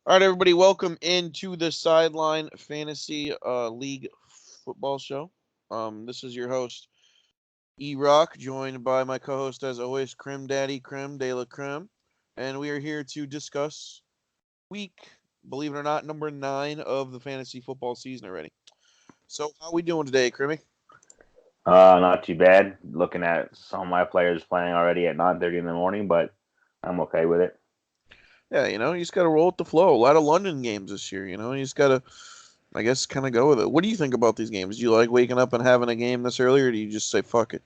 All right, everybody, welcome into the Sideline Fantasy League football show. This is your host, E-Rock, joined by my co-host, as always, Crim Daddy, Crim de la Creme. And we are here to discuss week, believe it or not, number 9 of the fantasy football season already. So, how we doing today, Crimmy? Not too bad. Looking at some of my players playing already at 9:30 in the morning, but I'm okay with it. Yeah, you just got to roll with the flow. A lot of London games this year, you just got to, I guess, kind of go with it. What do you think about these games? Do you like waking up and having a game this early, or do you just say, fuck it?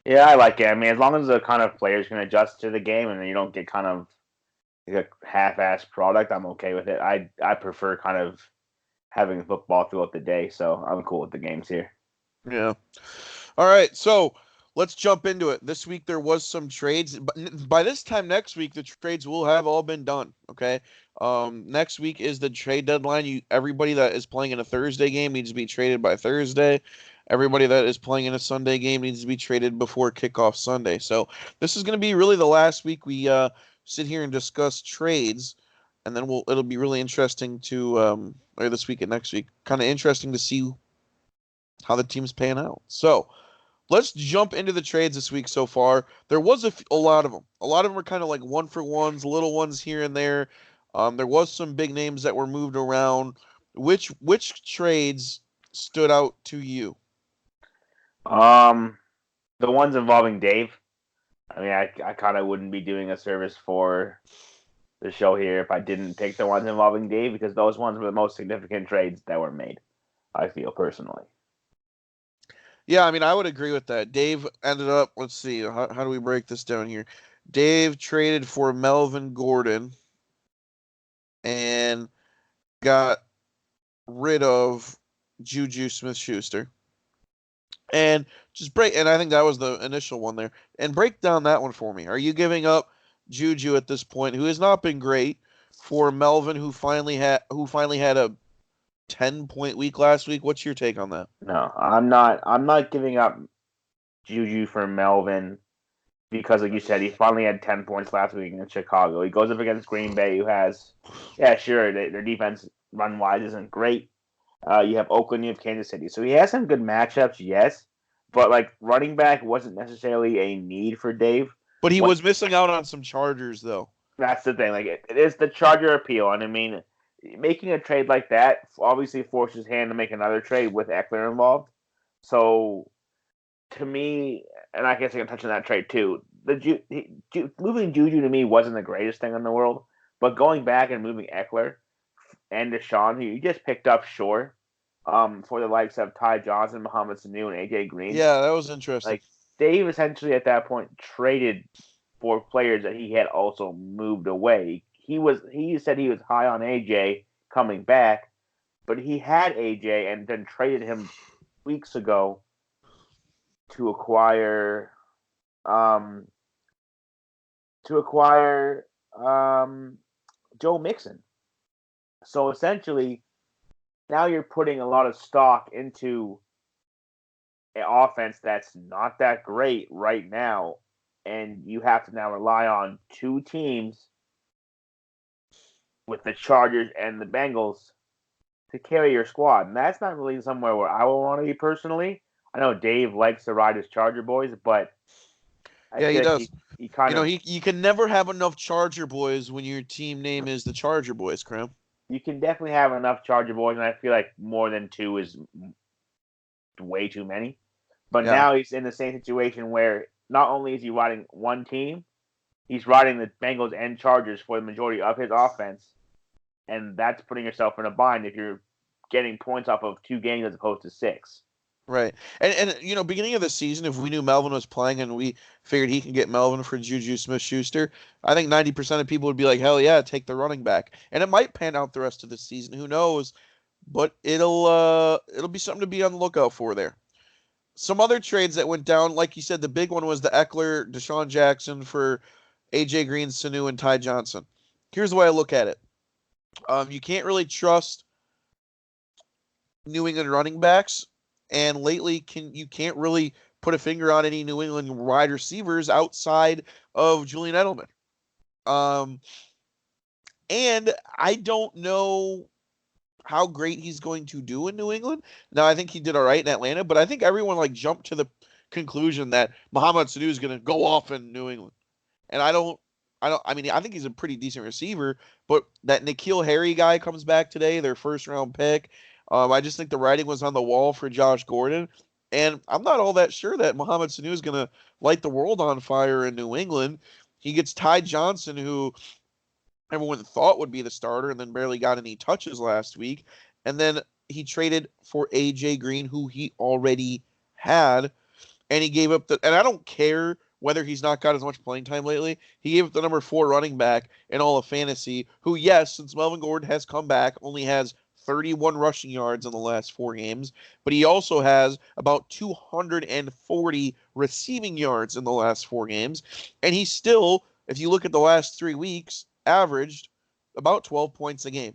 Yeah, I like it. I mean, as long as the kind of players can adjust to the game and you don't get kind of like a half-assed product, I'm okay with it. I prefer kind of having football throughout the day, so I'm cool with the games here. Yeah. All right, so let's jump into it. This week there was some trades. By this time next week, the trades will have all been done. Okay. Next week is the trade deadline. Everybody that is playing in a Thursday game needs to be traded by Thursday. Everybody that is playing in a Sunday game needs to be traded before kickoff Sunday. So this is going to be really the last week we sit here and discuss trades, and then it'll be really interesting to or this week and next week, kind of interesting to see how the team's paying out. So let's jump into the trades this week so far. There was a lot of them. A lot of them were kind of like one for ones, little ones here and there. There was some big names that were moved around. Which trades stood out to you? Um, the ones involving Dave. I mean, I kind of wouldn't be doing a service for the show here if I didn't pick the ones involving Dave because those ones were the most significant trades that were made. I feel personally. Yeah, I mean, I would agree with that. Dave ended up, let's see, how do we break this down here? Dave traded for Melvin Gordon and got rid of Juju Smith Schuster. And and I think that was the initial one there. And break down that one for me. Are you giving up Juju at this point, who has not been great, for Melvin, who finally had a 10-point week last week? What's your take on that? No, I'm not. I'm not giving up Juju for Melvin because, like you said, he finally had 10 points last week against Chicago. He goes up against Green Bay, who has, yeah, sure, their defense run wise isn't great. You have Oakland, you have Kansas City, so he has some good matchups, yes. But like running back wasn't necessarily a need for Dave. But he What was missing out on some Chargers, though. That's the thing. Like it is the Charger appeal, and I mean, making a trade like that obviously forces hand to make another trade with Eckler involved. So to me, and I guess I can touch on that trade too. Moving Juju to me wasn't the greatest thing in the world, but going back and moving Eckler and Deshaun, who you just picked up, sure, for the likes of Ty Johnson, Muhammad Sanu, and AJ Green, Yeah, that was interesting. like Dave essentially at that point traded for players that he had also moved away. He said he was high on AJ coming back, but he had AJ and then traded him weeks ago to acquire um to acquire Joe Mixon. So essentially, now you're putting a lot of stock into an offense that's not that great right now, and you have to now rely on two teams with the Chargers and the Bengals to carry your squad. And that's not really somewhere where I would want to be personally. I know Dave likes to ride his Charger boys, but I Yeah, feel he like does. he kind of You can never have enough Charger boys when your team name is the Charger Boys, Cram. you can definitely have enough Charger boys, and I feel like more than two is way too many. But Yeah. now he's in the same situation where not only is he riding one team, he's riding the Bengals and Chargers for the majority of his offense, and that's putting yourself in a bind if you're getting points off of two games as opposed to six. Right. And beginning of the season, if we knew Melvin was playing and we figured he can get Melvin for Juju Smith Schuster, I think 90% of people would be like, hell yeah, take the running back. And it might pan out the rest of the season. Who knows? But it'll be something to be on the lookout for there. Some other trades that went down, like you said, the big one was the Eckler, Deshaun Jackson for AJ Green, Sanu, and Ty Johnson. Here's the way I look at it. You can't really trust New England running backs, and lately you can't really put a finger on any New England wide receivers outside of Julian Edelman. Um, And I don't know how great he's going to do in New England. Now, I think he did all right in Atlanta, but I think everyone like jumped to the conclusion that Mohamed Sanu is going to go off in New England. And I mean, I think he's a pretty decent receiver, but that N'Keal Harry guy comes back today, their first round pick. I just think the writing was on the wall for Josh Gordon. And I'm not all that sure that Mohamed Sanu is going to light the world on fire in New England. He gets Ty Johnson, who everyone thought would be the starter and then barely got any touches last week. And then he traded for AJ Green, who he already had, and he gave up and I don't care whether he's not got as much playing time lately. He gave up the number 4 running back in all of fantasy, who, yes, since Melvin Gordon has come back, only has 31 rushing yards in the last 4 games, but he also has about 240 receiving yards in the last 4 games, and he still, if you look at the last 3 weeks, averaged about 12 points a game.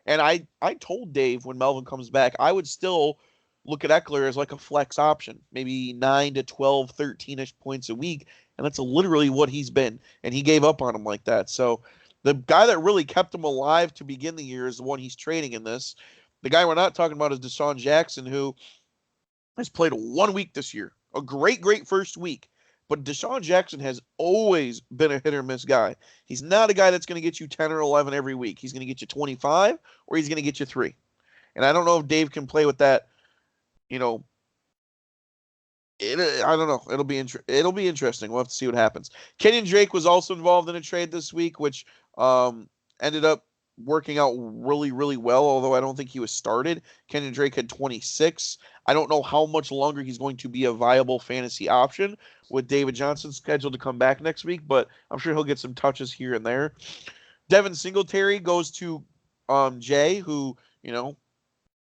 And I told Dave when Melvin comes back, I would still look at Eckler as like a flex option, maybe 9 to 12, 13-ish points a week. And that's literally what he's been. And he gave up on him like that. So the guy that really kept him alive to begin the year is the one he's trading in this. The guy we're not talking about is Deshaun Jackson, who has played 1 week this year. A great, great first week. But Deshaun Jackson has always been a hit or miss guy. He's not a guy that's going to get you 10 or 11 every week. He's going to get you 25 or he's going to get you 3. And I don't know if Dave can play with that, you know, I don't know. It'll be interesting. We'll have to see what happens. Kenyon Drake was also involved in a trade this week, which ended up working out really, really well, although I don't think he was started. Kenyon Drake had 26. I don't know how much longer he's going to be a viable fantasy option with David Johnson scheduled to come back next week, but I'm sure he'll get some touches here and there. Devin Singletary goes to Jay, who,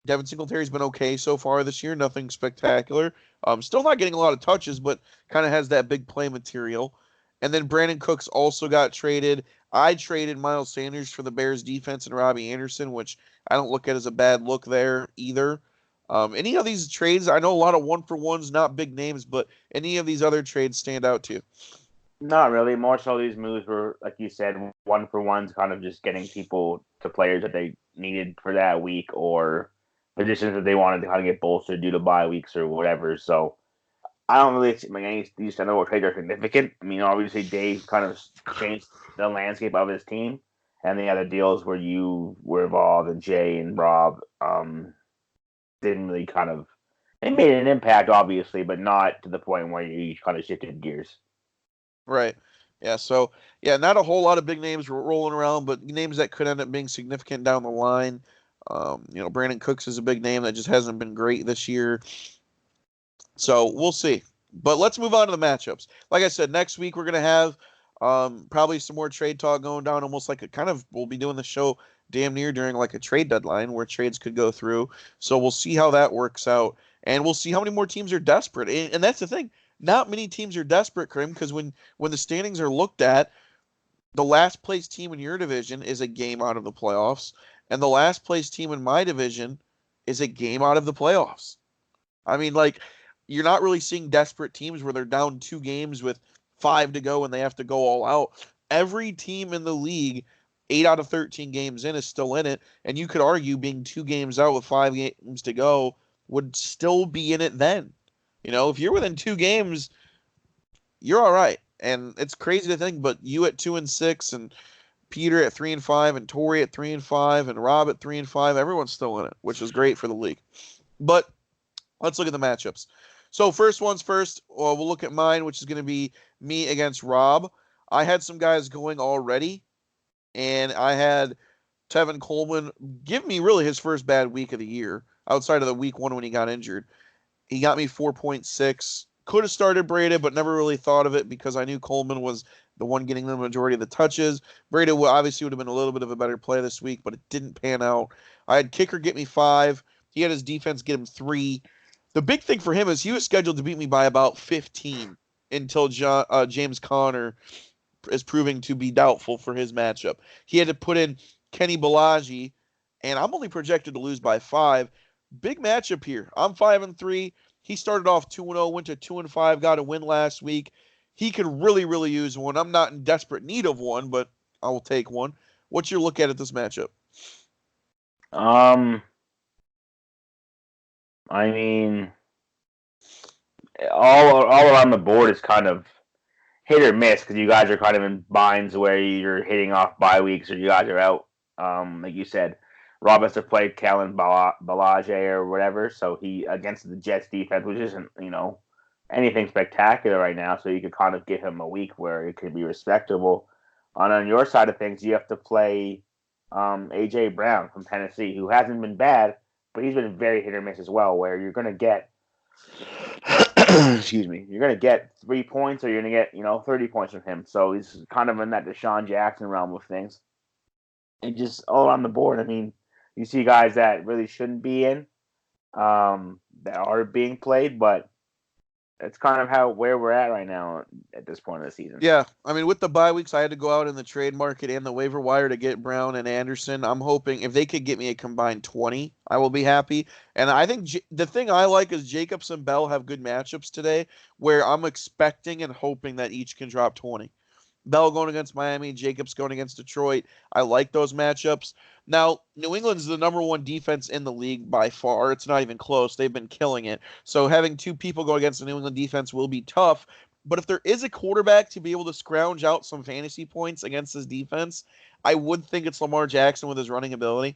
Devin Singletary's been okay so far this year. Nothing spectacular. Still not getting a lot of touches, but kind of has that big play material. And then Brandon Cooks also got traded. I traded Miles Sanders for the Bears defense and Robbie Anderson, which I don't look at as a bad look there either. Any of these trades, I know a lot of 1-for-1s, not big names, but any of these other trades stand out to you? Not really. More so, these moves were, like you said, 1-for-ones, kind of just getting people to players that they needed for that week or positions that they wanted to kind of get bolstered due to bye weeks or whatever. So I don't really think any of these general trades are significant. I mean, obviously Dave kind of changed the landscape of his team, and the other deals where you were involved and Jay and Rob didn't really kind of. They made an impact, obviously, but not to the point where you kind of shifted gears. Right. Yeah. So, yeah, not a whole lot of big names rolling around, but names that could end up being significant down the line. Brandon Cooks is a big name that just hasn't been great this year. So we'll see. But let's move on to the matchups. Like I said, next week we're going to have probably some more trade talk going down, almost like we'll be doing the show damn near during like a trade deadline where trades could go through. So we'll see how that works out. And we'll see how many more teams are desperate. And that's the thing. Not many teams are desperate, Krim, because when the standings are looked at, the last place team in your division is a game out of the playoffs, and the last place team in my division is a game out of the playoffs. I mean, like, you're not really seeing desperate teams where they're down 2 games with 5 to go and they have to go all out. Every team in the league, 8 out of 13 games in, is still in it, and you could argue being 2 games out with 5 games to go would still be in it then. If you're within 2 games, you're all right. And it's crazy to think, but you at 2-6, and Peter at 3-5, and Tori at 3-5, and Rob at 3-5, everyone's still in it, which is great for the league. But let's look at the matchups. So first one's first. We'll look at mine, which is going to be me against Rob. I had some guys going already, and I had Tevin Coleman give me really his first bad week of the year, outside of the week 1 when he got injured. He got me 4.6. Could have started Breda, but never really thought of it because I knew Coleman was the one getting the majority of the touches. Breda obviously would have been a little bit of a better play this week, but it didn't pan out. I had Kicker get me 5. He had his defense get him 3. The big thing for him is he was scheduled to beat me by about 15 until James Conner is proving to be doubtful for his matchup. He had to put in Kenny Balaji, and I'm only projected to lose by 5. Big matchup here. I'm 5-3. He started off 2-0, went to 2-5, got a win last week. He could really, really use one. I'm not in desperate need of one, but I will take one. What's your look at this matchup? Um, I mean, all around the board is kind of hit or miss because you guys are kind of in binds where you're hitting off bye weeks or you guys are out. Like you said, Rob has to play Kellen Balage or whatever, so he against the Jets defense, which isn't anything spectacular right now. So you could kind of give him a week where it could be respectable. And on your side of things, you have to play AJ Brown from Tennessee, who hasn't been bad, but he's been very hit or miss as well. Where you're going to get excuse me, you're gonna get 3 points or you're gonna get 30 points from him. So he's kind of in that Deshaun Jackson realm of things. And just all on the board. I mean, you see guys that really shouldn't be in, that are being played, but it's kind of where we're at right now at this point of the season. Yeah, I mean, with the bye weeks, I had to go out in the trade market and the waiver wire to get Brown and Anderson. I'm hoping if they could get me a combined 20, I will be happy. And I think the thing I like is Jacobs and Bell have good matchups today, where I'm expecting and hoping that each can drop 20. Bell going against Miami, Jacobs going against Detroit. I like those matchups. Now, New England's the number one defense in the league by far. It's not even close. They've been killing it. So having two people go against the New England defense will be tough. But if there is a quarterback to be able to scrounge out some fantasy points against this defense, I would think it's Lamar Jackson with his running ability.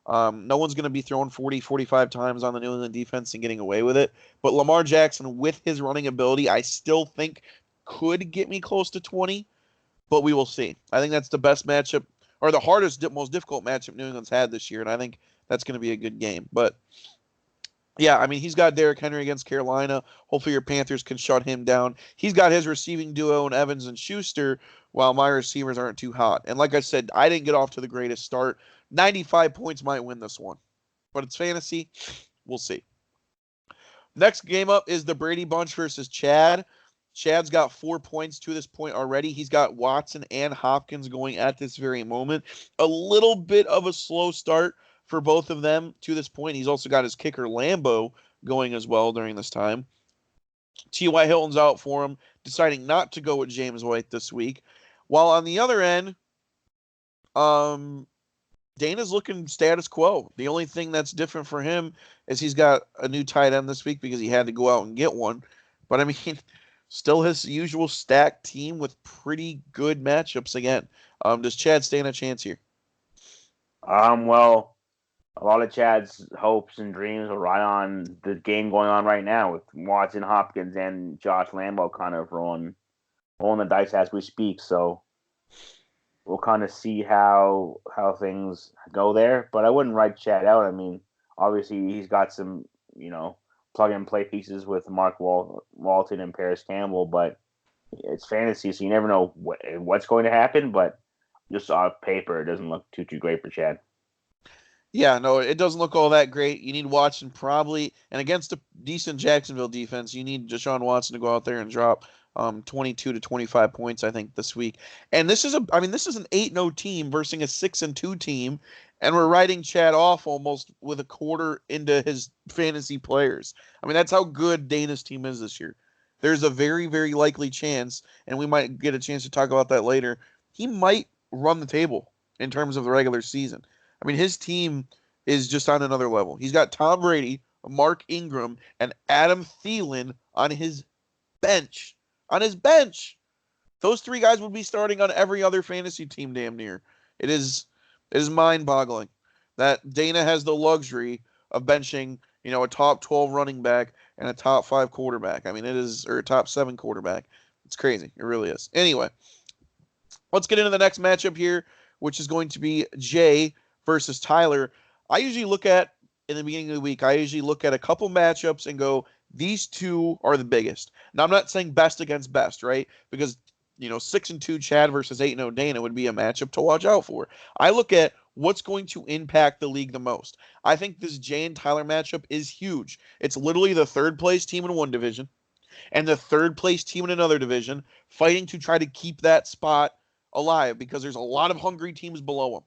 No one's going to be throwing 40, 45 times on the New England defense and getting away with it. But Lamar Jackson, with his running ability, I still think could get me close to 20, but we will see. I think that's the best matchup, or the hardest, most difficult matchup New England's had this year, and I think that's going to be a good game. But yeah, I mean, he's got Derrick Henry against Carolina. Hopefully your Panthers can shut him down. He's got his receiving duo in Evans and Schuster, while my receivers aren't too hot. And like I said, I didn't get off to the greatest start. 95 points might win this one, but it's fantasy. We'll see. Next game up is the Brady Bunch versus Chad. Chad's got 4 points to this point already. He's got Watson and Hopkins going at this very moment. A little bit of a slow start for both of them to this point. He's also got his kicker Lambo going as well during this time. T.Y. Hilton's out for him, deciding not to go with James White this week. While on the other end, Dana's looking status quo. The only thing that's different for him is he's got a new tight end this week because he had to go out and get one. But I mean, still his usual stacked team with pretty good matchups again. Does Chad stand a chance here? Well, a lot of Chad's hopes and dreams are right on the game going on right now with Watson, Hopkins, and Josh Lambo kind of rolling the dice as we speak. So we'll kind of see how things go there. But I wouldn't write Chad out. I mean, obviously he's got some plug and play pieces with Mark Walton and Paris Campbell, but it's fantasy, so you never know what's going to happen. But just on paper, it doesn't look too great for Chad. Yeah, no, it doesn't look all that great. You need Watson probably, and against a decent Jacksonville defense, you need Deshaun Watson to go out there and drop 22 to 25 points, I think, this week. And this is an 8-0 team versus a 6-2 team, and we're writing Chad off almost with a quarter into his fantasy players. I mean, that's how good Dana's team is this year. There's a very, very likely chance, and we might get a chance to talk about that later. He might run the table in terms of the regular season. I mean, his team is just on another level. He's got Tom Brady, Mark Ingram, and Adam Thielen on his bench. On his bench. Those three guys would be starting on every other fantasy team damn near. It is mind-boggling that Dana has the luxury of benching, a top 12 running back and a top 5 quarterback. I mean, or a top 7 quarterback. It's crazy. It really is. Anyway, let's get into the next matchup here, which is going to be Jay versus Tyler. I usually look at, in the beginning of the week, a couple matchups and go, these two are the biggest. Now, I'm not saying best against best, right? Because, 6-2 Chad versus 8-0 Dana would be a matchup to watch out for. I look at what's going to impact the league the most. I think this Jay and Tyler matchup is huge. It's literally the third place team in one division and the third place team in another division fighting to try to keep that spot alive because there's a lot of hungry teams below them.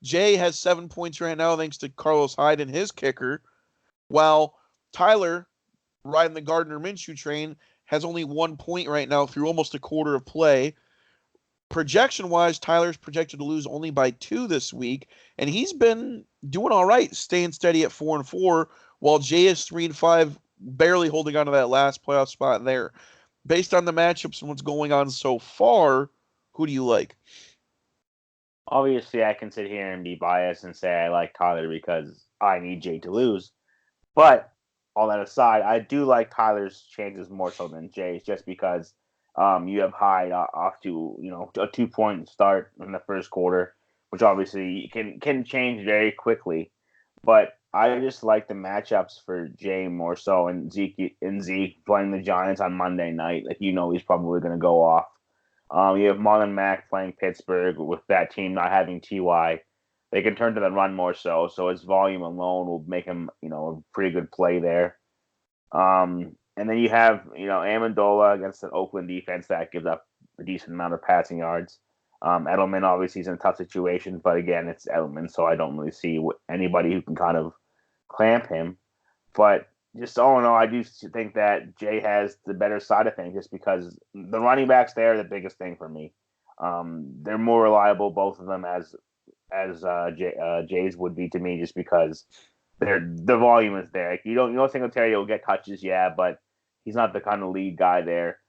Jay has 7 points right now thanks to Carlos Hyde and his kicker, while Tyler, riding the Gardner Minshew train, has only 1 point right now through almost a quarter of play. Projection-wise, Tyler's projected to lose only by 2 this week, and he's been doing all right, staying steady at 4-4, while Jay is 3-5, barely holding on to that last playoff spot there. Based on the matchups and what's going on so far, who do you like? Obviously, I can sit here and be biased and say I like Tyler because I need Jay to lose. But all that aside, I do like Tyler's chances more so than Jay's, just because you have Hyde off to a 2 point start in the first quarter, which obviously can change very quickly. But I just like the matchups for Jay more so, and Zeke playing the Giants on Monday night. Like he's probably going to go off. You have Marlon Mack playing Pittsburgh with that team not having Ty. They can turn to the run more so his volume alone will make him a pretty good play there. And then you have Amendola against an Oakland defense that gives up a decent amount of passing yards. Edelman obviously is in a tough situation, but again, it's Edelman, so I don't really see anybody who can kind of clamp him. But just all in all, I do think that Jay has the better side of things, just because the running backs there are the biggest thing for me. They're more reliable, both of them, as Jay's would be to me, just because the volume is there. Like, Singletary will get touches, yeah, but he's not the kind of lead guy there.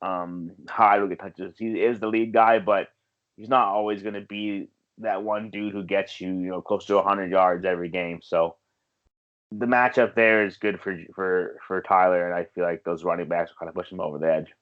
Hyde will get touches. He is the lead guy, but he's not always going to be that one dude who gets close to 100 yards every game. So the matchup there is good for Tyler, and I feel like those running backs will kind of push him over the edge.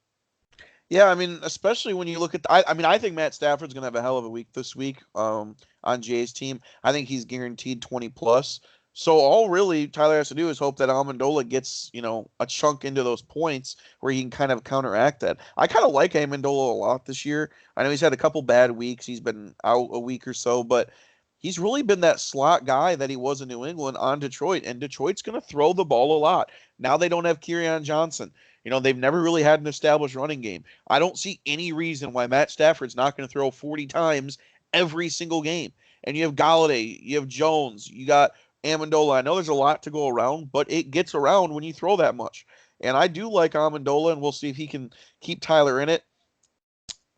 Yeah, I mean, especially when you look at, I think Matt Stafford's going to have a hell of a week this week on Jay's team. I think he's guaranteed 20 plus. So all really Tyler has to do is hope that Amendola gets, a chunk into those points where he can kind of counteract that. I kind of like Amendola a lot this year. I know he's had a couple bad weeks. He's been out a week or so, but he's really been that slot guy that he was in New England on Detroit, and Detroit's going to throw the ball a lot. Now they don't have Kerryon Johnson. They've never really had an established running game. I don't see any reason why Matt Stafford's not going to throw 40 times every single game. And you have Galladay, you have Jones, you got Amendola. I know there's a lot to go around, but it gets around when you throw that much. And I do like Amendola, and we'll see if he can keep Tyler in it.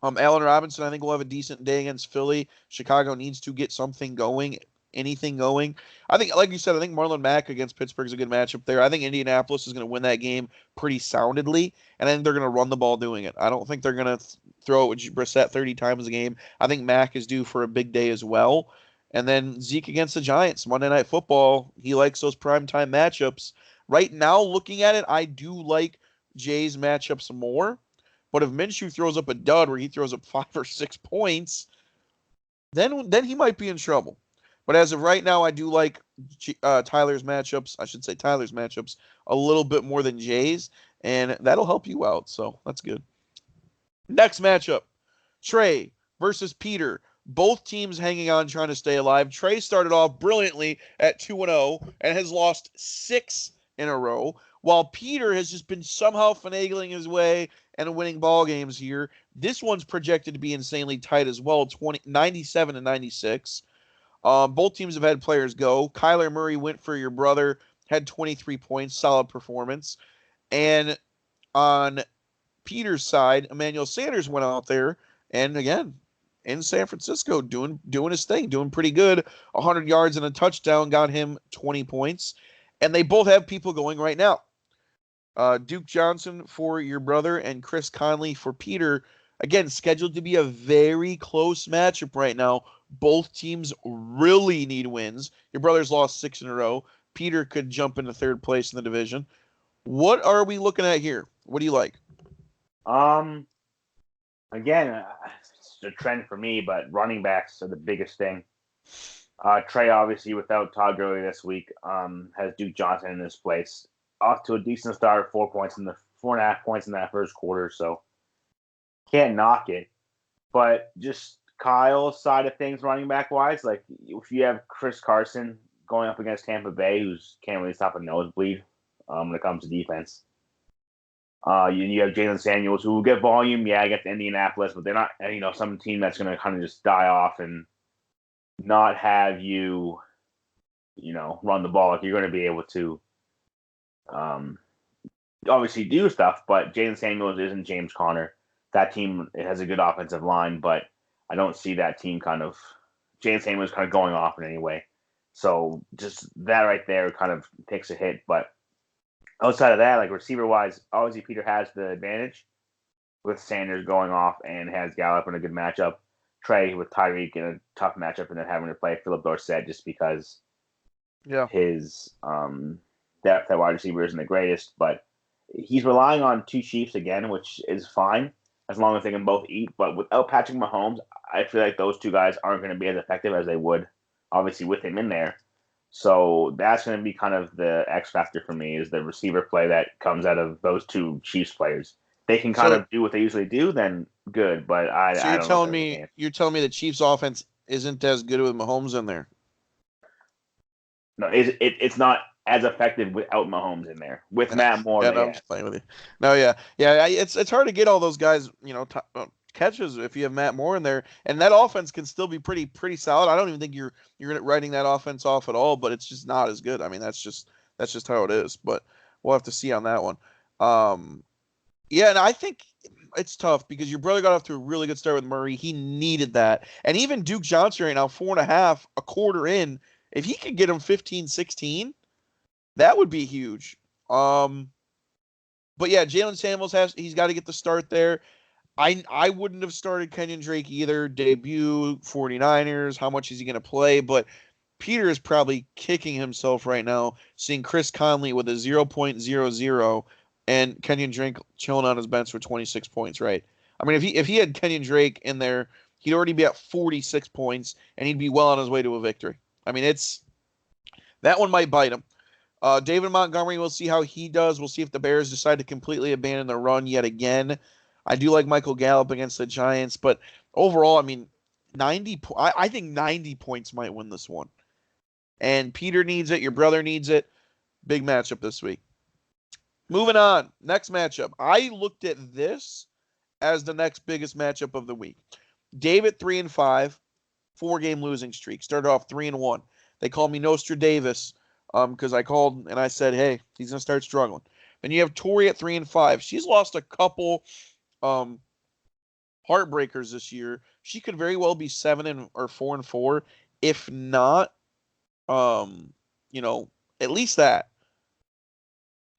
Allen Robinson, I think, will have a decent day against Philly. Chicago needs to get something going, anything going. I think, like you said, I think Marlon Mack against Pittsburgh is a good matchup there. I think Indianapolis is going to win that game pretty soundedly, and I think they're going to run the ball doing it. I don't think they're going to throw it with Brissett 30 times a game. I think Mack is due for a big day as well. And then Zeke against the Giants, Monday Night Football. He likes those primetime matchups. Right now, looking at it, I do like Jay's matchups more. But if Minshew throws up a dud where he throws up 5 or 6 points, then he might be in trouble. But as of right now, I do like Tyler's matchups. I should say Tyler's matchups a little bit more than Jay's, and that'll help you out. So that's good. Next matchup, Trey versus Peter. Both teams hanging on, trying to stay alive. Trey started off brilliantly at 2-0 and has lost 6 in a row, while Peter has just been somehow finagling his way and winning ball games here. This one's projected to be insanely tight as well, 97 and 96. Both teams have had players go. Kyler Murray went for your brother, had 23 points, solid performance. And on Peter's side, Emmanuel Sanders went out there and again in San Francisco doing his thing, doing pretty good. 100 yards and a touchdown got him 20 points. And they both have people going right now. Duke Johnson for your brother and Chris Conley for Peter. Again, scheduled to be a very close matchup right now. Both teams really need wins. Your brother's lost 6 in a row. Peter could jump into third place in the division. What are we looking at here? What do you like? Um, Again, it's a trend for me, but running backs are the biggest thing. Trey, obviously, without Todd Gurley this week, has Duke Johnson in his place. Off to a decent start, 4.5 points in that first quarter, so can't knock it. But just Kyle's side of things, running back wise, like if you have Chris Carson going up against Tampa Bay, who's can't really stop a nosebleed when it comes to defense. You have Jalen Samuels, who will get volume, yeah, against Indianapolis, but they're not, some team that's going to kind of just die off and not have you, run the ball. Like you're going to be able to, obviously do stuff, but Jalen Samuels isn't James Conner. that team has a good offensive line, but I don't see that team kind of James Hammond's kind of going off in any way. So just that right there kind of takes a hit. But outside of that, like receiver wise, obviously Peter has the advantage with Sanders going off and has Gallup in a good matchup. Trey with Tyreek in a tough matchup, and then having to play Philip Dorsett just because Yeah. his depth at wide receiver isn't the greatest. But he's relying on two Chiefs again, which is fine as long as they can both eat. But without Patrick Mahomes, I feel like those two guys aren't going to be as effective as they would, obviously, with him in there. So that's going to be kind of the X factor for me is the receiver play that comes out of those two Chiefs players. They can kind So of do what they usually do, then good. But so I you're don't know if telling they have a me chance. the Chiefs offense isn't as good with Mahomes in there? No, it's not as effective without Mahomes in there. With Matt Moore, Yeah, they no, I'm yes. just playing with you. No, it's hard to get all those guys, catches if you have Matt Moore in there, and that offense can still be pretty solid. I don't even think you're writing that offense off at all, but it's just not as good. I mean, that's just how it is. But we'll have to see on that one. Yeah, and I think it's tough because your brother got off to a really good start with Murray. He needed that, and even Duke Johnson right now, 4.5, a quarter in. If he could get him 15, 16, that would be huge. But yeah, Jalen Samuels he's got to get the start there. I wouldn't have started Kenyon Drake either. Debut 49ers. How much is he going to play? But Peter is probably kicking himself right now seeing Chris Conley with a 0.00 and Kenyon Drake chilling on his bench for 26 points, right? I mean, if he had Kenyon Drake in there, he'd already be at 46 points and he'd be well on his way to a victory. I mean, that one might bite him. David Montgomery, we'll see how he does. We'll see if the Bears decide to completely abandon the run yet again. I do like Michael Gallup against the Giants, but overall, I mean, I think 90 points might win this one. And Peter needs it. Your brother needs it. Big matchup this week. Moving on. Next matchup. I looked at this as the next biggest matchup of the week. David 3-5, 4-game losing streak. Started off 3-1. They called me Nostra Davis because I called and I said, hey, he's going to start struggling. Then you have Tori at 3-5. She's lost a couple heartbreakers this year. She could very well be or 4-4, if not, um, you know, at least that.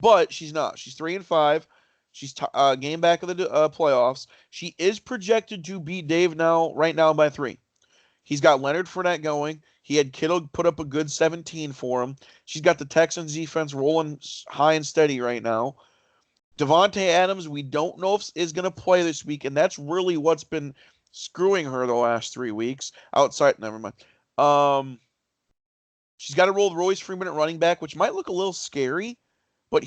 But she's not. She's 3-5. She's game back of the playoffs. She is projected to beat Dave right now by 3. He's got Leonard Fournette going. He had Kittle put up a good 17 for him. She's got the Texans defense rolling high and steady right now. Devontae Adams, we don't know if is going to play this week, and that's really what's been screwing her the last 3 weeks. Never mind. She's got to roll Royce Freeman at running back, which might look a little scary, but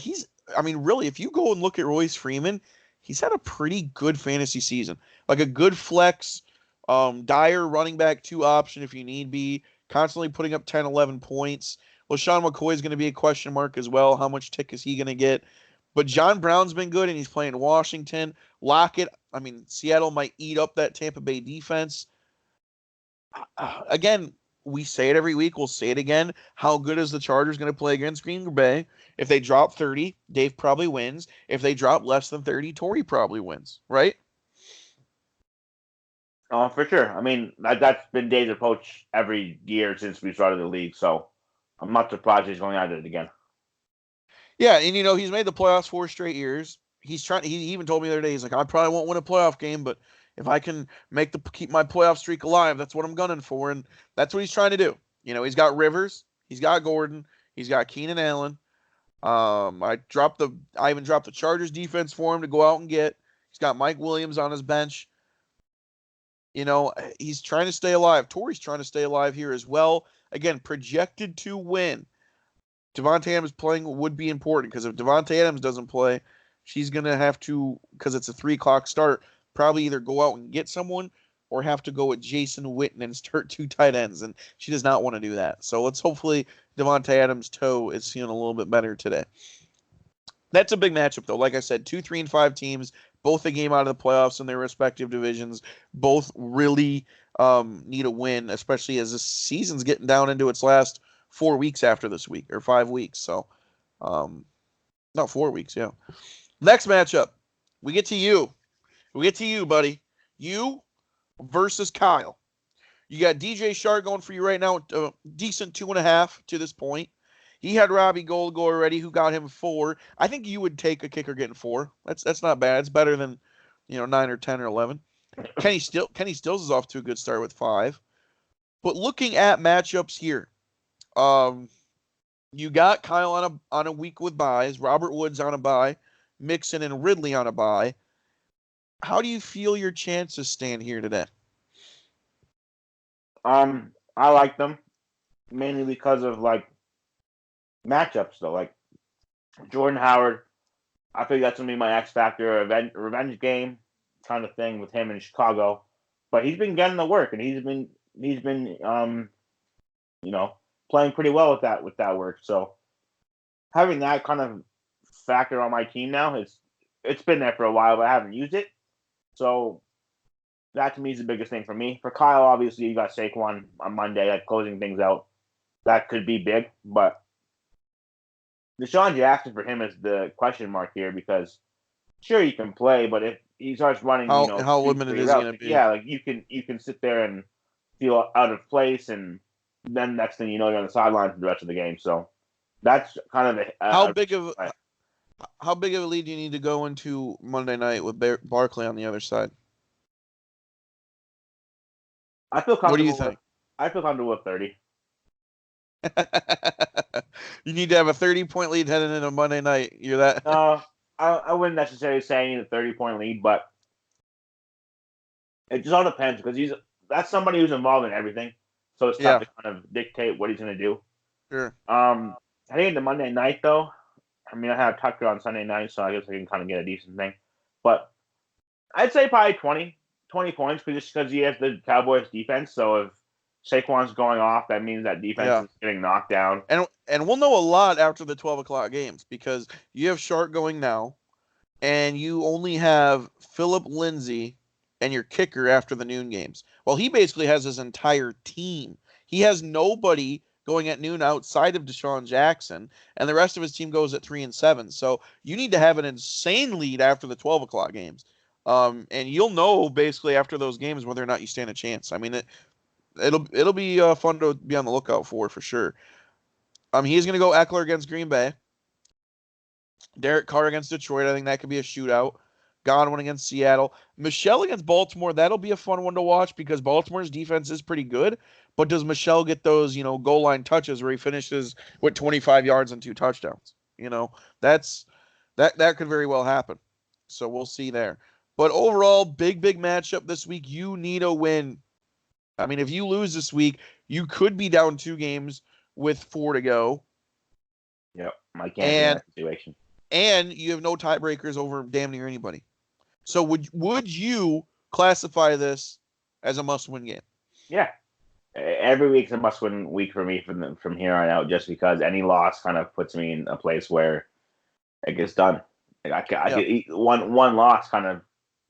really, if you go and look at Royce Freeman, he's had a pretty good fantasy season. Like a good flex, dire running back 2 option if you need be, constantly putting up 10, 11 points. LaShawn McCoy is going to be a question mark as well. How much tick is he going to get? But John Brown's been good, and he's playing Washington. Lockett, I mean, Seattle might eat up that Tampa Bay defense. Again, we say it every week. We'll say it again. How good is the Chargers going to play against Green Bay? If they drop 30, Dave probably wins. If they drop less than 30, Tori probably wins, right? Oh, for sure. I mean, that's been Dave's approach every year since we started the league. So I'm not surprised he's going at it again. Yeah, and he's made the playoffs 4 straight years. He's trying. He even told me the other day, he's like, I probably won't win a playoff game, but if I can keep my playoff streak alive, that's what I'm gunning for, and that's what he's trying to do. He's got Rivers, he's got Gordon, he's got Keenan Allen. I even dropped the Chargers defense for him to go out and get. He's got Mike Williams on his bench. He's trying to stay alive. Tori's trying to stay alive here as well. Again, projected to win. Devontae Adams playing would be important because if Devontae Adams doesn't play, she's going to have to, because it's a 3 o'clock start, probably either go out and get someone or have to go with Jason Witten and start 2 tight ends. And she does not want to do that. So let's hopefully Devontae Adams' toe is feeling a little bit better today. That's a big matchup, though. Like I said, 2, 3, and 5 teams, both a game out of the playoffs in their respective divisions. Both really need a win, especially as this season's getting down into its last 4 weeks after this week, or 5 weeks. So, no, 4 weeks, yeah. Next matchup, we get to you. We get to you, buddy. You versus Kyle. You got DJ Shark going for you right now, decent 2.5 to this point. He had Robbie Gold go already, who got him 4. I think you would take a kicker getting 4. That's not bad. It's better than 9 or 10 or 11. Kenny Stills is off to a good start with 5. But looking at matchups here, you got Kyle on a week with buys, Robert Woods on a buy, Mixon and Ridley on a buy. How do you feel your chances stand here today? I like them mainly because of matchups though. Like Jordan Howard, I think that's gonna be my X factor, revenge game kind of thing with him in Chicago. But he's been getting the work, and he's been playing pretty well with that work. So having that kind of factor on my team now, it's been there for a while, but I haven't used it. So that to me is the biggest thing for me. For Kyle, obviously, you got Saquon on Monday, closing things out. That could be big, but Deshaun Jackson for him is the question mark here because sure he can play, but if he starts running, how 2, limited 3 is he routes, going to be? yeah, you can sit there and feel out of place, and then next thing you know, you're on the sidelines for the rest of the game. So that's kind of how big of a lead do you need to go into Monday night with Barkley on the other side? I feel comfortable. What do you think? I feel comfortable with 30. You need to have a 30-point lead heading into Monday night. You're that? No, I wouldn't necessarily say I need a 30-point lead, but it just all depends because that's somebody who's involved in everything. So it's tough to kind of dictate what he's going to do. Sure. Heading into Monday night, though, I mean, I have Tucker on Sunday night, so I guess I can kind of get a decent thing. But I'd say probably 20 points just because he has the Cowboys defense. So if Saquon's going off, that means that defense is getting knocked down. And we'll know a lot after the 12 o'clock games because you have Shark going now, and you only have Philip Lindsay and your kicker after the noon games. Well, he basically has his entire team. He has nobody going at noon outside of Deshaun Jackson, and the rest of his team goes at 3 and 7. So you need to have an insane lead after the 12 o'clock games. And you'll know basically after those games whether or not you stand a chance. I mean, it'll be fun to be on the lookout for sure. He's going to go Eckler against Green Bay. Derek Carr against Detroit. I think that could be a shootout. Godwin against Seattle. Michelle against Baltimore. That'll be a fun one to watch because Baltimore's defense is pretty good. But does Michelle get those, goal line touches where he finishes with 25 yards and 2 touchdowns? That could very well happen. So we'll see there. But overall, big matchup this week. You need a win. I mean, if you lose this week, you could be down 2 games with 4 to go. Yep, I can't be in that situation. And you have no tiebreakers over damn near anybody. So would you classify this as a must-win game? Yeah. Every week's a must-win week for me from here on out, just because any loss kind of puts me in a place where it gets done. One loss kind of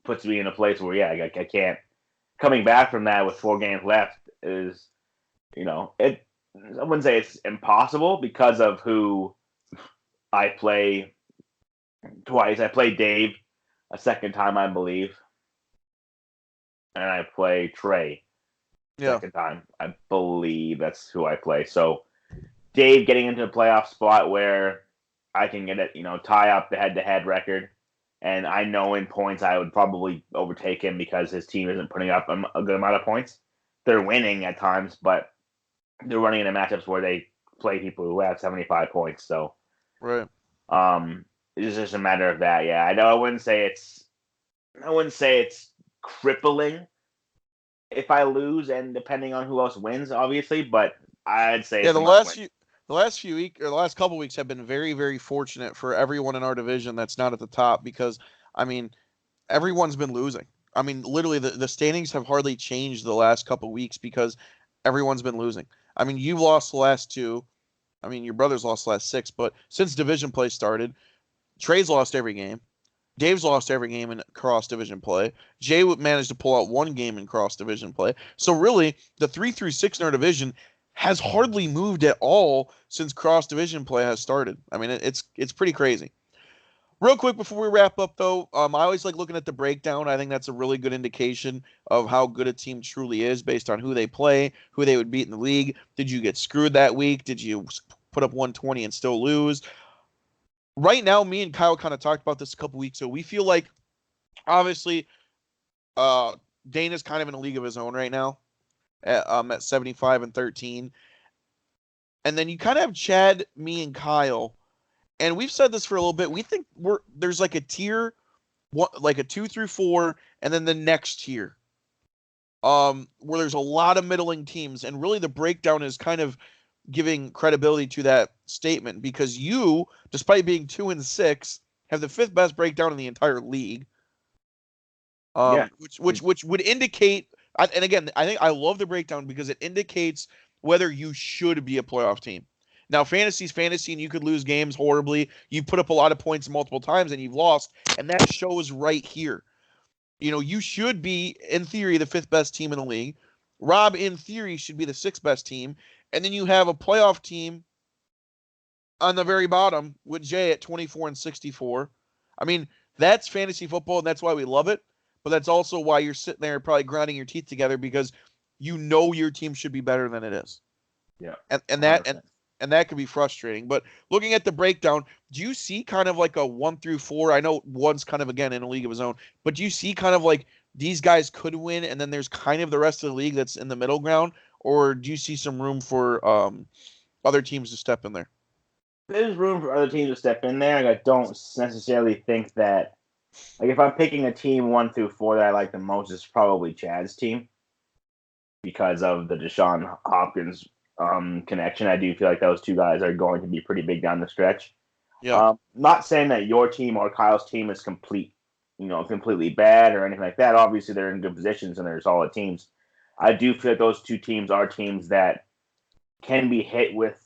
puts me in a place where I can't. Coming back from that with 4 games left is, I wouldn't say it's impossible because of who I play twice. I play Dave a second time, I believe, and I play Trey second time. I believe that's who I play. So Dave getting into a playoff spot where I can get it, tie up the head-to-head record. And I know in points I would probably overtake him because his team isn't putting up a good amount of points. They're winning at times, but they're running into matchups where they play people who have 75 points. So, right. It's just a matter of that. Yeah, I know. I wouldn't say it's crippling if I lose, and depending on who else wins, obviously. But I'd say the last couple weeks have been very, very fortunate for everyone in our division that's not at the top because, I mean, everyone's been losing. I mean, literally, the standings have hardly changed the last couple weeks because everyone's been losing. I mean, you've lost the last 2. I mean, your brother's lost the last 6, but since division play started, Trey's lost every game. Dave's lost every game in cross-division play. Jay managed to pull out 1 game in cross-division play. So really, the 3 through 6 in our division has hardly moved at all since cross-division play has started. I mean, it's pretty crazy. Real quick before we wrap up, though, I always like looking at the breakdown. I think that's a really good indication of how good a team truly is based on who they play, who they would beat in the league. Did you get screwed that week? Did you put up 120 and still lose? Right now, me and Kyle kind of talked about this a couple weeks ago. We feel like, obviously, uh, Dana's kind of in a league of his own right now at 75 and 13. And then you kind of have Chad, me, and Kyle. And we've said this for a little bit. We think there's like a tier, like a 2 through 4, and then the next tier, where there's a lot of middling teams, and really the breakdown is kind of giving credibility to that statement because you, despite being 2-6, have the fifth best breakdown in the entire league. Yeah. Which would indicate, and again, I think I love the breakdown because it indicates whether you should be a playoff team. Now, fantasy's fantasy, and you could lose games horribly. You put up a lot of points multiple times, and you've lost, and that shows right here. You should be, in theory, the fifth best team in the league. Rob, in theory, should be the sixth best team, and then you have a playoff team on the very bottom with Jay at 24 and 64. I mean, that's fantasy football, and that's why we love it. But that's also why you're sitting there probably grinding your teeth together because you know your team should be better than it is. Yeah. And that could be frustrating. But looking at the breakdown, do you see kind of like a 1 through 4? I know one's kind of again in a league of his own, but do you see kind of like these guys could win, and then there's kind of the rest of the league that's in the middle ground, or do you see some room for other teams to step in there? There's room for other teams to step in there. I don't necessarily think that. Like if I'm picking a team 1 through 4 that I like the most, it's probably Chad's team because of the Deshaun Hopkins connection. I do feel like those two guys are going to be pretty big down the stretch. Yeah. Not saying that your team or Kyle's team is completely bad or anything like that. Obviously, they're in good positions and they're solid teams. I do feel like those two teams are teams that can be hit with,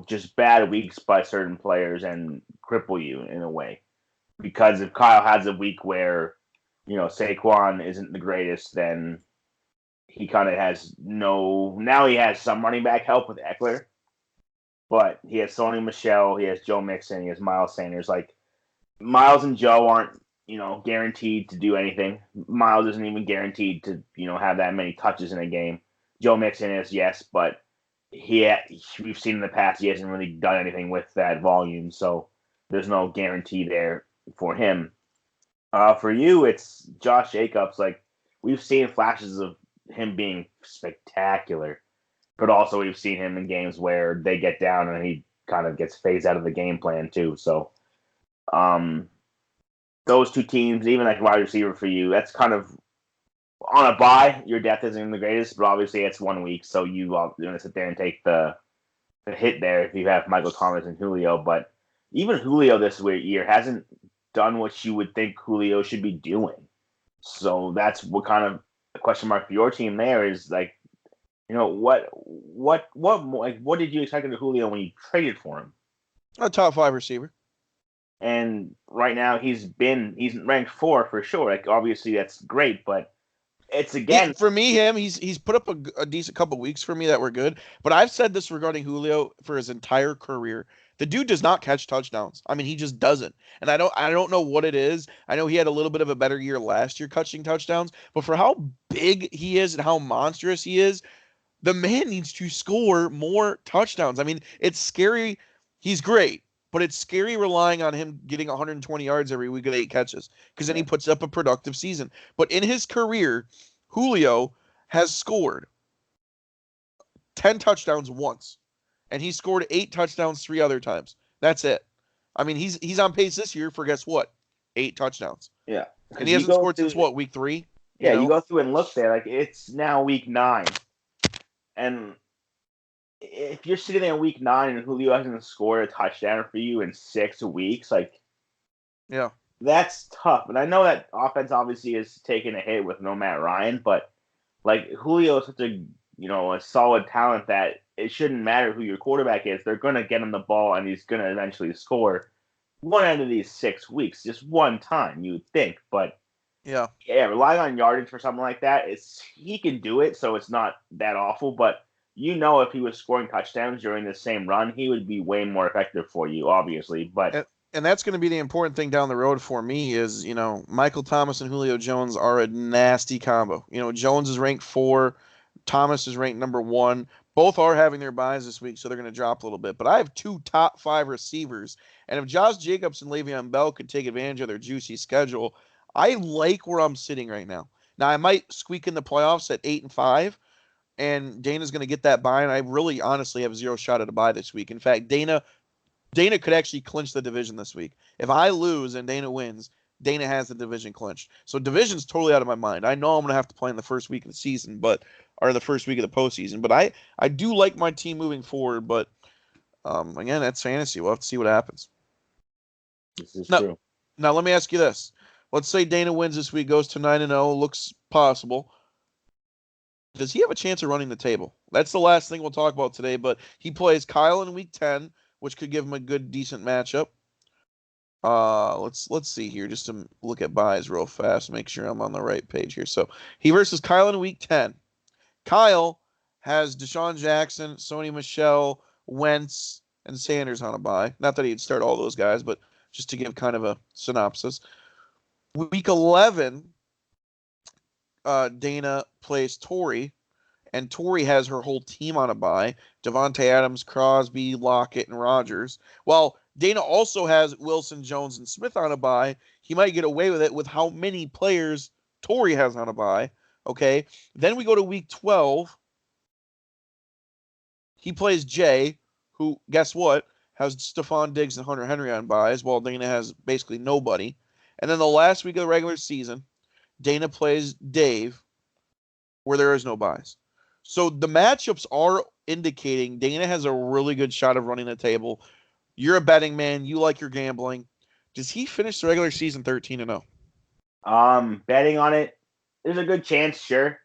just bad weeks by certain players and cripple you in a way. Because if Kyle has a week where, Saquon isn't the greatest, then he kind of has now he has some running back help with Eckler, but he has Sony Michel, he has Joe Mixon, he has Miles Sanders. Like, Miles and Joe aren't, guaranteed to do anything. Miles isn't even guaranteed to, have that many touches in a game. Joe Mixon is, yes, but we've seen in the past he hasn't really done anything with that volume, so there's no guarantee there for him. For you, it's Josh Jacobs. Like, we've seen flashes of him being spectacular, but also we've seen him in games where they get down and he kind of gets phased out of the game plan too. So, those two teams, even like wide receiver for you, that's kind of on a bye. Your depth isn't the greatest, but obviously it's 1 week, so you're going to sit there and take the hit there if you have Michael Thomas and Julio. But even Julio this year hasn't done what you would think Julio should be doing. So that's what kind of the question mark for your team there is like, what did you expect of Julio when you traded for him? A top 5 receiver. And right now he's ranked 4 for sure. Like, obviously that's great, but it's again for me, he's put up a decent couple weeks for me that were good. But I've said this regarding Julio for his entire career. The dude does not catch touchdowns. I mean, he just doesn't. And I don't know what it is. I know he had a little bit of a better year last year catching touchdowns, but for how big he is and how monstrous he is, the man needs to score more touchdowns. I mean, it's scary. He's great, but it's scary relying on him getting 120 yards every week with 8 catches because then he puts up a productive season. But in his career, Julio has scored 10 touchdowns once, and he scored 8 touchdowns 3 other times. That's it. I mean, he's on pace this year for guess what? 8 touchdowns. Yeah. And he hasn't scored since what, week 3? Yeah, you go through and look there. Like, it's now week 9. And if you're sitting there in week 9 and Julio hasn't scored a touchdown for you in 6 weeks, like, yeah, that's tough. And I know that offense obviously is taking a hit with no Matt Ryan, but like, Julio is such a solid talent that it shouldn't matter who your quarterback is. They're going to get him the ball and he's going to eventually score one out of these 6 weeks, just one time, you would think. But yeah, relying on yardage for something like that, he can do it, so it's not that awful. But if he was scoring touchdowns during the same run, he would be way more effective for you, obviously. But And that's going to be the important thing down the road for me is, Michael Thomas and Julio Jones are a nasty combo. Jones is ranked 4, Thomas is ranked number 1. Both are having their buys this week, so they're going to drop a little bit. But I have 2 top 5 receivers, and if Josh Jacobs and Le'Veon Bell could take advantage of their juicy schedule, I like where I'm sitting right now. Now I might squeak in the playoffs at 8-5, and Dana's going to get that buy, and I really honestly have zero shot at a buy this week. In fact, Dana could actually clinch the division this week. If I lose and Dana wins, Dana has the division clinched. So division's totally out of my mind. I know I'm going to have to play in the first week of the season, or the first week of the postseason. But I do like my team moving forward. But again, that's fantasy. We'll have to see what happens. This is Now, true. now let me ask you this: let's say Dana wins this week, goes to 9-0, looks possible. Does he have a chance of running the table? That's the last thing we'll talk about today. But he plays Kyle in week 10, which could give him a good, decent matchup. Let's see here, just to look at buys real fast, make sure I'm on the right page here. So he versus Kyle in week 10. Kyle has Deshaun Jackson, Sony Michel, Wentz, and Sanders on a buy. Not that he'd start all those guys, but just to give kind of a synopsis. Week 11, Dana plays Tori, and Tori has her whole team on a bye. Devontae Adams, Crosby, Lockett, and Rodgers. While Dana also has Wilson, Jones, and Smith on a bye, he might get away with it with how many players Tori has on a bye. Okay. Then we go to week 12. He plays Jay, who, guess what, has Stephon Diggs and Hunter Henry on buys, while Dana has basically nobody. And then the last week of the regular season, Dana plays Dave, where there is no buys. So the matchups are indicating Dana has a really good shot of running the table. You're a betting man. You like your gambling. Does he finish the regular season 13-0? Betting on it, there's a good chance, sure.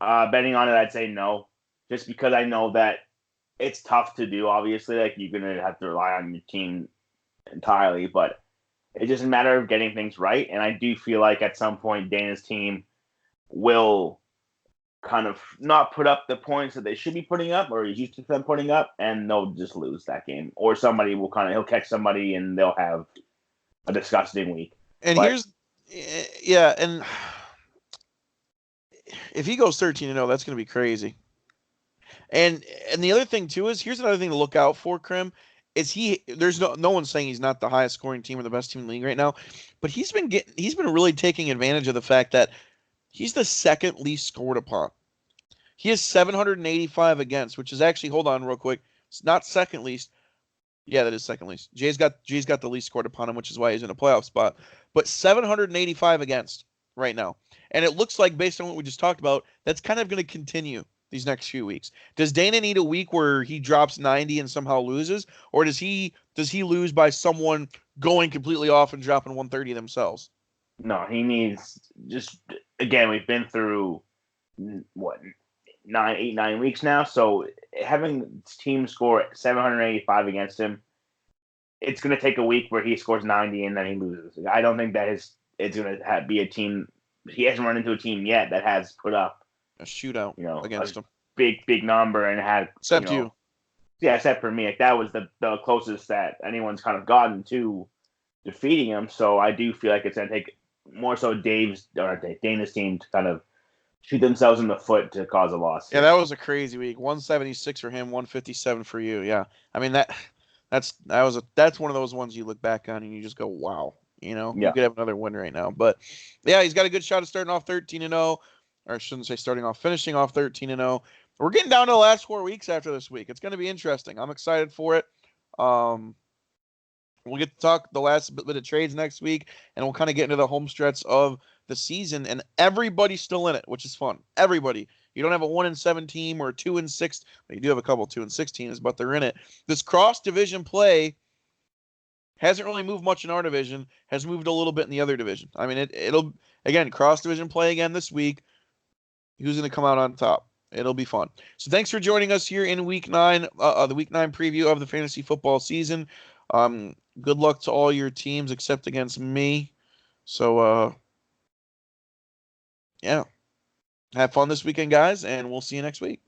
Betting on it, I'd say no, just because I know that it's tough to do. Obviously, like you're gonna have to rely on your team entirely, but it's just a matter of getting things right. And I do feel like at some point Dana's team will kind of not put up the points that they should be putting up or is used to them putting up, and they'll just lose that game. Or somebody will he'll catch somebody and they'll have a disgusting week. And But and if he goes 13-0, that's going to be crazy. And the other thing too is, here's another thing to look out for, Krim. There's no one saying he's not the highest scoring team or the best team in the league right now, but he's been really taking advantage of the fact that he's the second least scored upon. He has 785 against, which is actually, hold on real quick, it's not second least. Yeah, that is second least. Jay's got the least scored upon him, which is why he's in a playoff spot. But 785 against right now. And it looks like, based on what we just talked about, that's kind of going to continue these next few weeks. Does Dana need a week where he drops 90 and somehow loses? Or does he lose by someone going completely off and dropping 130 themselves? no, he needs just, again, we've been through what, 9 weeks now. So having his team score 785 against him, it's going to take a week where he scores 90 and then he loses. I don't think that it's going to be a team. He hasn't run into a team yet that has put up a shootout, against him. Big number and had, except you. Yeah, except for me. Like, that was the closest that anyone's kind of gotten to defeating him. So I do feel like it's going to take more so Dana's team to kind of shoot themselves in the foot to cause a loss. Yeah, that was a crazy week. 176 for him, 157 for you. Yeah, I mean that's one of those ones you look back on and you just go, wow. You could have another win right now. But yeah, he's got a good shot of starting off 13-0, or I shouldn't say finishing off 13-0. We're getting down to the last 4 weeks after this week. It's going to be interesting. I'm excited for it. We'll get to talk the last bit of trades next week, and we'll kind of get into the home stretch of the season, and everybody's still in it, which is fun. Everybody. You don't have a 1-7 team or a 2-6. You do have a couple 2-6 teams, but they're in it. This cross-division play hasn't really moved much in our division, has moved a little bit in the other division. I mean, it'll, again, cross-division play again this week. Who's going to come out on top? It'll be fun. So thanks for joining us here in Week 9, the Week 9 preview of the fantasy football season. Good luck to all your teams except against me. So, yeah. Have fun this weekend, guys, and we'll see you next week.